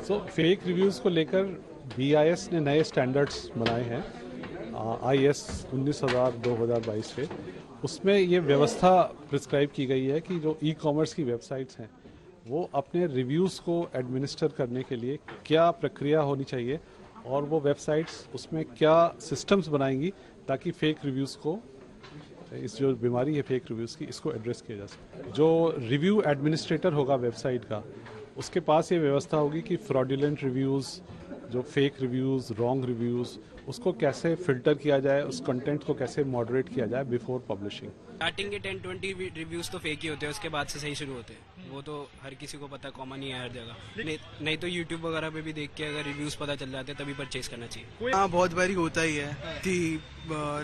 Fake reviews को लेकर BIS ने नए स्टैंडर्ड्स बनाए हैं IS 19,000-2022 के। उसमें ये व्यवस्था प्रिस्क्राइब की गई है कि जो ई-कॉमर्स की वेबसाइट्स हैं वो अपने रिव्यूज़ को एडमिनिस्टर करने के लिए क्या प्रक्रिया होनी चाहिए और वो वेबसाइट्स उसमें क्या सिस्टम्स बनाएंगी ताकि फेक रिव्यूज़ को, इस जो बीमारी है फेक रिव्यूज़ की, इसको एड्रेस किया जा सके। जो रिव्यू एडमिनिस्ट्रेटर होगा वेबसाइट का, उसके पास ये व्यवस्था होगी कि फ्रॉडुलेंट रिव्यूज़, जो फेक रिव्यूज़, रॉन्ग रिव्यूज़, उसको कैसे फ़िल्टर किया जाए, उस कंटेंट को कैसे मॉडरेट किया जाए बिफोर पब्लिशिंग। स्टार्टिंग के 10-20 रिव्यूज़ तो फेक ही होते हैं, उसके बाद से सही शुरू होते हैं। वो तो हर किसी को पता, कॉमन ही है हर जगह। नहीं तो यूट्यूब वगैरह पे भी देख के अगर रिव्यूज़ पता चल जाते हैं तभी परचेज करना चाहिए। हाँ, बहुत बारी होता ही है कि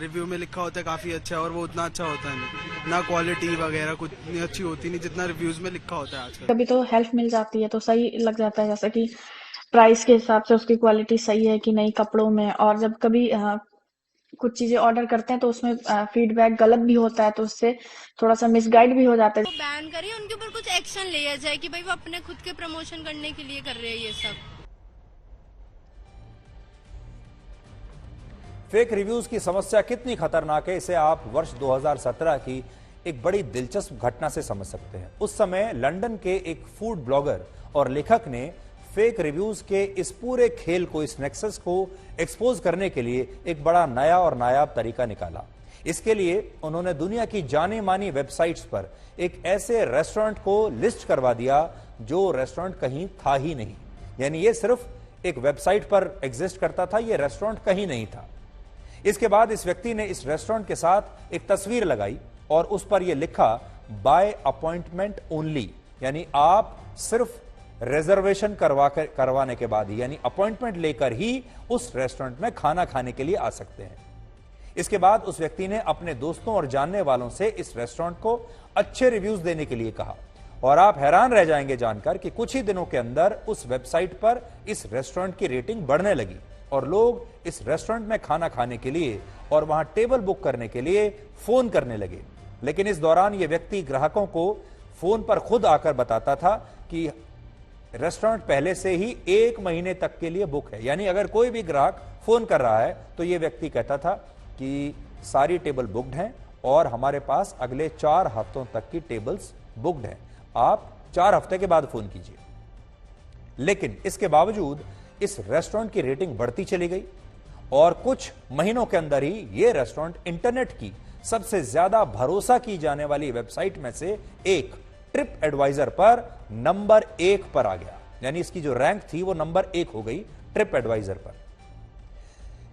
रिव्यू में लिखा होता है काफ़ी अच्छा और वो उतना अच्छा होता नहीं, ना क्वालिटी वगैरह कुछ इतनी अच्छी होती नहीं जितना रिव्यूज़ में लिखा होता है आजकल। कभी तो हेल्प मिल जाती है तो सही लग जाता है, जैसे कि प्राइस के हिसाब से उसकी क्वालिटी सही है कि नहीं कपड़ों में। और जब कभी कुछ चीजें ऑर्डर करते हैं तो उसमें फीडबैक गलत भी होता है, तो उससे थोड़ा सा मिसगाइड भी हो जाता है। बैन करिए, उनके ऊपर कुछ एक्शन लिया जाए कि भाई वो अपने खुद के प्रमोशन करने के लिए कर रहे हैं ये सब। फेक रिव्यूज की समस्या कितनी खतरनाक है, इसे आप वर्ष 2017 की एक बड़ी दिलचस्प घटना से समझ सकते हैं। उस समय लंदन के एक फूड ब्लॉगर और लेखक ने फेक रिव्यूज के इस पूरे खेल को, इस नेक्सस को एक्सपोज करने के लिए एक बड़ा नया और नायाब तरीका निकाला। इसके लिए उन्होंने दुनिया की जानी मानी वेबसाइट्स पर एक ऐसे रेस्टोरेंट को लिस्ट करवा दिया जो रेस्टोरेंट कहीं था ही नहीं। यानी ये सिर्फ एक वेबसाइट पर एग्जिस्ट करता था, ये रेस्टोरेंट कहीं नहीं था। इसके बाद इस व्यक्ति ने इस रेस्टोरेंट के साथ एक तस्वीर लगाई और उस पर यह लिखा, बाय अपॉइंटमेंट ओनली, यानी आप सिर्फ रिजर्वेशन करवाने के बाद ही, यानी अपॉइंटमेंट लेकर ही उस रेस्टोरेंट में खाना खाने के लिए आ सकते हैं। इसके बाद उस व्यक्ति ने अपने दोस्तों और जानने वालों से इस रेस्टोरेंट को अच्छे रिव्यूज देने के लिए कहा और आप हैरान रह जाएंगे जानकर कि कुछ ही दिनों के अंदर उस वेबसाइट पर इस रेस्टोरेंट की रेटिंग बढ़ने लगी और लोग इस रेस्टोरेंट में खाना खाने के लिए और वहां टेबल बुक करने के लिए फोन करने लगे। लेकिन इस दौरान यह व्यक्ति ग्राहकों को फोन पर खुद आकर बताता था कि रेस्टोरेंट पहले से ही 1 महीने तक के लिए बुक है। यानी अगर कोई भी ग्राहक फोन कर रहा है तो यह व्यक्ति कहता था कि सारी टेबल बुक्ड हैं और हमारे पास अगले 4 हफ्तों तक की टेबल्स बुक्ड हैं, आप 4 हफ्ते के बाद फोन कीजिए। लेकिन इसके बावजूद इस रेस्टोरेंट की रेटिंग बढ़ती चली गई और कुछ महीनों के अंदर ही यह रेस्टोरेंट इंटरनेट की सबसे ज्यादा भरोसा की जाने वाली वेबसाइट में से एक ट्रिप एडवाइजर पर नंबर 1 पर आ गया। यानी इसकी जो रैंक थी वो नंबर 1 हो गई ट्रिप एडवाइजर पर।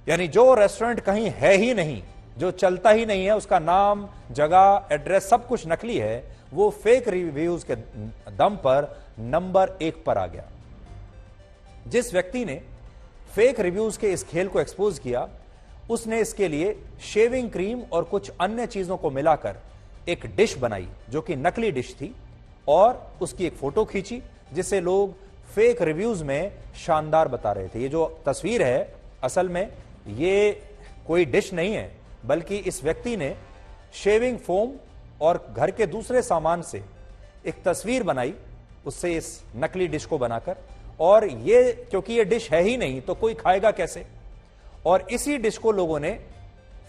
यानी जो रेस्टोरेंट कहीं है ही नहीं, जो चलता ही नहीं है, उसका नाम, जगह, एड्रेस सब कुछ नकली है, वो फेक रिव्यूज के दम पर नंबर 1 पर आ गया। जिस व्यक्ति ने फेक रिव्यूज के इस खेल को एक्सपोज किया, उसने इसके लिए शेविंग क्रीम और कुछ अन्य चीजों को मिलाकर एक डिश बनाई जो कि नकली डिश थी और उसकी एक फोटो खींची जिसे लोग फेक रिव्यूज में शानदार बता रहे थे। ये जो तस्वीर है असल में ये कोई डिश नहीं है, बल्कि इस व्यक्ति ने शेविंग फोम और घर के दूसरे सामान से एक तस्वीर बनाई, उससे इस नकली डिश को बनाकर, और ये क्योंकि ये डिश है ही नहीं तो कोई खाएगा कैसे, और इसी डिश को लोगों ने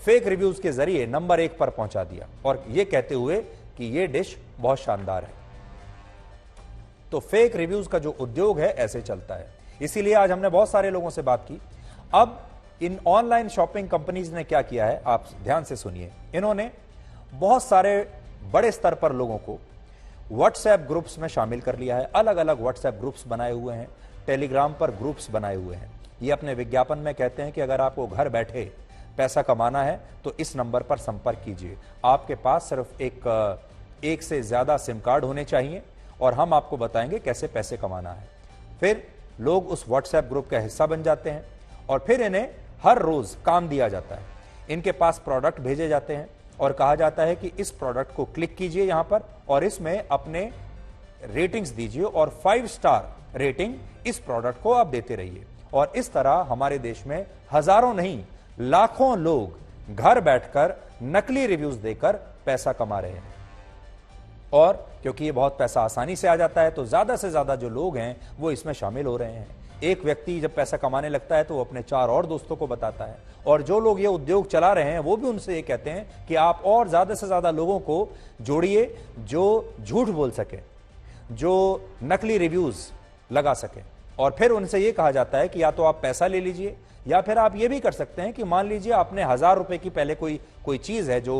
फेक रिव्यूज के जरिए नंबर 1 पर पहुंचा दिया और यह कहते हुए कि यह डिश बहुत शानदार है। तो फेक रिव्यूज का जो उद्योग है ऐसे चलता है। इसीलिए आज हमने बहुत सारे लोगों से बात की। अब इन ऑनलाइन शॉपिंग कंपनीज ने क्या किया है, आप ध्यान से सुनिए। इन्होंने बहुत सारे बड़े स्तर पर लोगों को व्हाट्सएप ग्रुप्स में शामिल कर लिया है। अलग अलग व्हाट्सएप ग्रुप्स बनाए हुए हैं, टेलीग्राम पर ग्रुप्स बनाए हुए हैं। ये अपने विज्ञापन में कहते हैं कि अगर आपको घर बैठे पैसा कमाना है तो इस नंबर पर संपर्क कीजिए। आपके पास सिर्फ एक से ज्यादा सिम कार्ड होने चाहिए और हम आपको बताएंगे कैसे पैसे कमाना है। फिर लोग उस व्हाट्सएप ग्रुप का हिस्सा बन जाते हैं और फिर इन्हें हर रोज काम दिया जाता है। इनके पास प्रोडक्ट भेजे जाते हैं और कहा जाता है कि इस प्रोडक्ट को क्लिक कीजिए यहां पर और इसमें अपने रेटिंग्स दीजिए और 5 स्टार रेटिंग इस प्रोडक्ट को आप देते रहिए। और इस तरह हमारे देश में हजारों नहीं लाखों लोग घर बैठकर नकली रिव्यूज देकर पैसा कमा रहे हैं। और क्योंकि ये बहुत पैसा आसानी से आ जाता है तो ज्यादा से ज्यादा जो लोग हैं वो इसमें शामिल हो रहे हैं। एक व्यक्ति जब पैसा कमाने लगता है तो वो अपने 4 और दोस्तों को बताता है, और जो लोग ये उद्योग चला रहे हैं वो भी उनसे ये कहते हैं कि आप और ज्यादा से ज्यादा लोगों को जोड़िए जो झूठ बोल सके, जो नकली रिव्यूज लगा सके। और फिर उनसे ये कहा जाता है कि या तो आप पैसा ले लीजिए या फिर आप ये भी कर सकते हैं कि मान लीजिए आपने 1000 रुपए की पहले कोई चीज है जो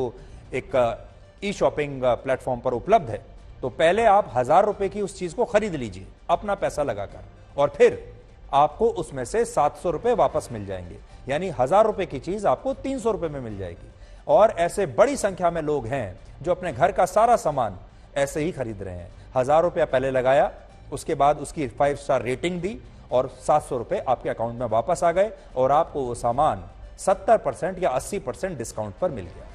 एक ई शॉपिंग प्लेटफॉर्म पर उपलब्ध है, तो पहले आप 1000 रुपए की उस चीज को खरीद लीजिए अपना पैसा लगाकर, और फिर आपको उसमें से 700 रुपए वापस मिल जाएंगे, यानी 1000 रुपए की चीज आपको 300 रुपए में मिल जाएगी। और ऐसे बड़ी संख्या में लोग हैं जो अपने घर का सारा सामान ऐसे ही खरीद रहे हैं। 1000 रुपया पहले लगाया, उसके बाद उसकी 5 स्टार रेटिंग दी और 700 रुपए आपके अकाउंट में वापस आ गए और आपको वो सामान 70% या 80% डिस्काउंट पर मिल गया।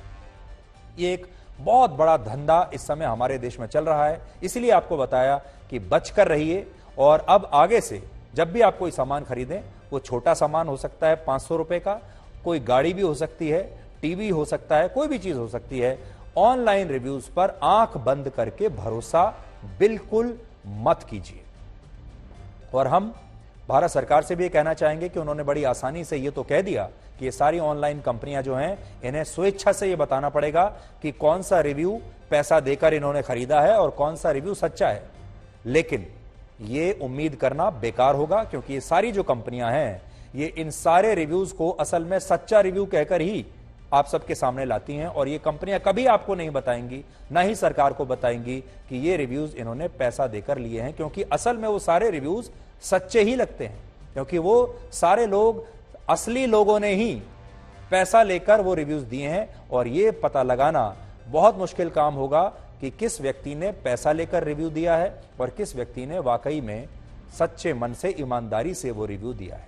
ये एक बहुत बड़ा धंधा इस समय हमारे देश में चल रहा है, इसलिए आपको बताया कि बचकर रहिए। और अब आगे से जब भी आप कोई सामान खरीदें, वो छोटा सामान हो सकता है 500 रुपए का, कोई गाड़ी भी हो सकती है, टीवी हो सकता है, कोई भी चीज हो सकती है, ऑनलाइन रिव्यूज पर आंख बंद करके भरोसा बिल्कुल मत कीजिए। और हम भारत सरकार से भी ये कहना चाहेंगे कि उन्होंने बड़ी आसानी से ये तो कह दिया कि ये सारी ऑनलाइन कंपनियां जो हैं, इन्हें स्वेच्छा से ये बताना पड़ेगा कि कौन सा रिव्यू पैसा देकर इन्होंने खरीदा है और कौन सा रिव्यू सच्चा है। लेकिन ये उम्मीद करना बेकार होगा, क्योंकि ये सारी जो कंपनियां हैं ये इन सारे रिव्यूज को असल में सच्चा रिव्यू कहकर ही आप सबके सामने लाती हैं, और ये कंपनियां कभी आपको नहीं बताएंगी, ना ही सरकार को बताएंगी कि ये रिव्यूज इन्होंने पैसा देकर लिए हैं, क्योंकि असल में वो सारे रिव्यूज सच्चे ही लगते हैं, क्योंकि वो सारे लोग असली लोगों ने ही पैसा लेकर वो रिव्यूज दिए हैं। और ये पता लगाना बहुत मुश्किल काम होगा कि किस व्यक्ति ने पैसा लेकर रिव्यू दिया है और किस व्यक्ति ने वाकई में सच्चे मन से ईमानदारी से वो रिव्यू दिया है।